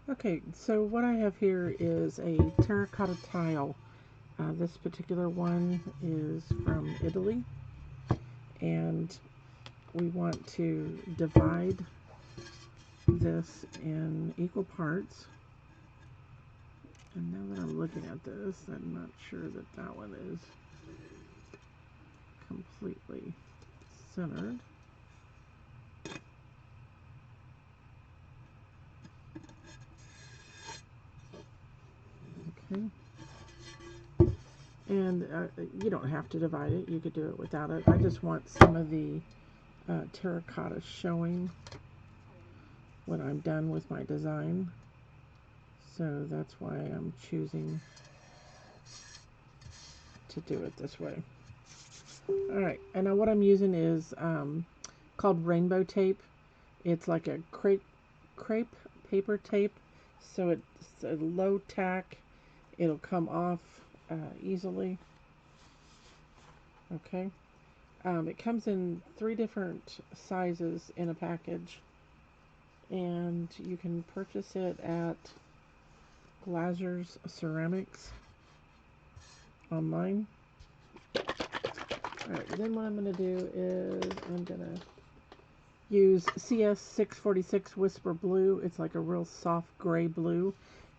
Okay, so what I have here is a terracotta tile. This particular one is from Italy, and we want to divide this in equal parts. And now that I'm looking at this, I'm not sure that that one is completely centered. Okay. And you don't have to divide it. You could do it without it. I just want some of the terracotta showing when I'm done with my design. So that's why I'm choosing to do it this way. Alright, and now what I'm using is called rainbow tape. It's like a crepe paper tape, so it's a low tack. It'll come off easily. Okay. It comes in 3 different sizes in a package, and you can purchase it at Glazer's Ceramics online. Alright, then what I'm going to do is I'm going to use CS646 Whisper Blue. It's like a real soft gray blue.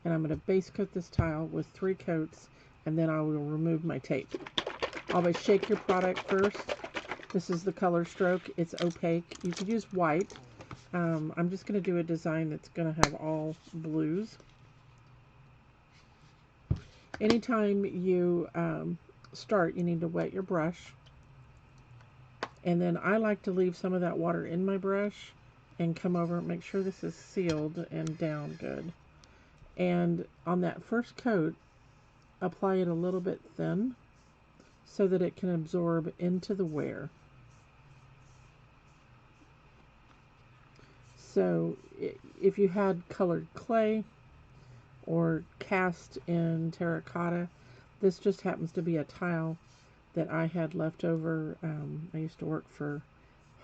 And I'm going to base coat this tile with 3 coats, and then I will remove my tape. Always shake your product first. This is the color stroke. It's opaque. You could use white. I'm just going to do a design that's going to have all blues. Anytime you start, you need to wet your brush. And then I like to leave some of that water in my brush and come over and make sure this is sealed and down good. And on that first coat, apply it a little bit thin so that it can absorb into the wear. So if you had colored clay or cast in terracotta, this just happens to be a tile that I had left over. I used to work for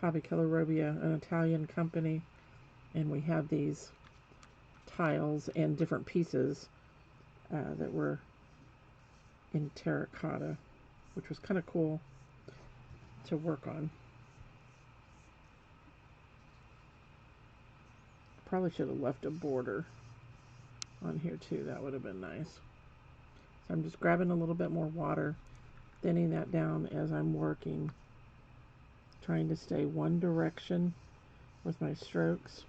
Hobby Color Robia, an Italian company, and we had these tiles and different pieces that were in terracotta, which was kind of cool to work on. Probably should have left a border on here too. That would have been nice. So I'm just grabbing a little bit more water, thinning that down as I'm working, trying to stay one direction with my strokes.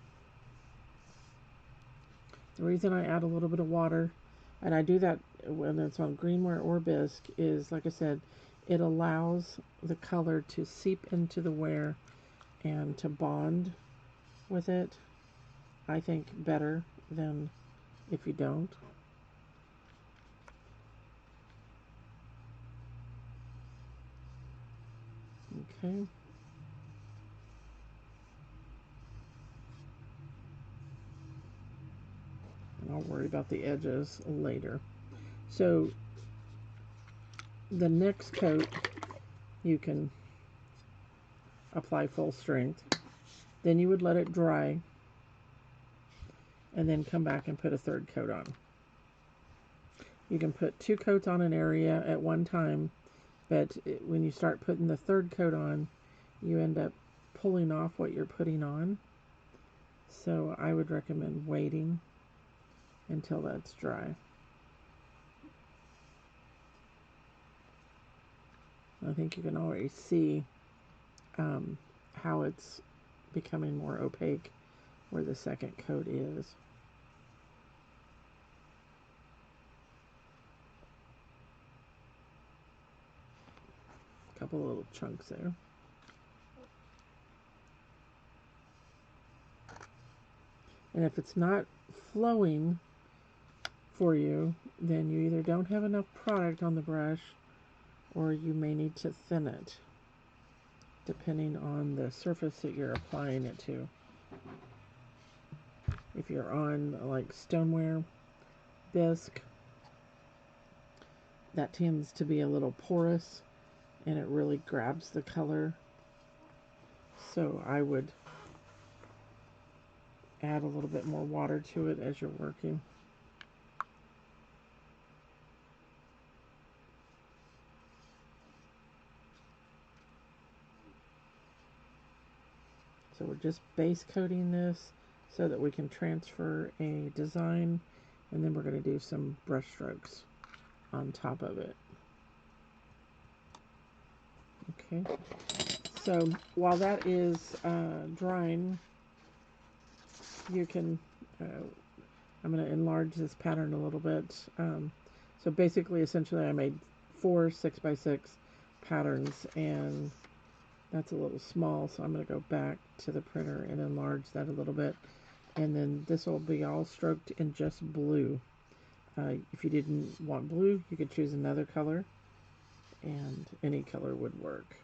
The reason I add a little bit of water, and I do that when it's on greenware or bisque, is like I said, it allows the color to seep into the wear and to bond with it, I think, better than if you don't. Okay. And I'll worry about the edges later. So the next coat you can apply full strength. Then you would let it dry and then come back and put a third coat on. You can put 2 coats on an area at one time, but when you start putting the third coat on, you end up pulling off what you're putting on. So I would recommend waiting until that's dry. I think you can already see how it's becoming more opaque where the second coat is. A couple little chunks there. And if it's not flowing for you, then you either don't have enough product on the brush or you may need to thin it, depending on the surface that you're applying it to. If you're on like stoneware, bisque, that tends to be a little porous and it really grabs the color. So I would add a little bit more water to it as you're working. So we're just base coating this so that we can transfer a design, and then we're going to do some brush strokes on top of it. Okay, so while that is drying, you can, I'm going to enlarge this pattern a little bit. So basically, essentially, I made 4 6x6 patterns, and that's a little small, so I'm going to go back to the printer and enlarge that a little bit. And then this will be all stroked in just blue. If you didn't want blue, you could choose another color, and any color would work.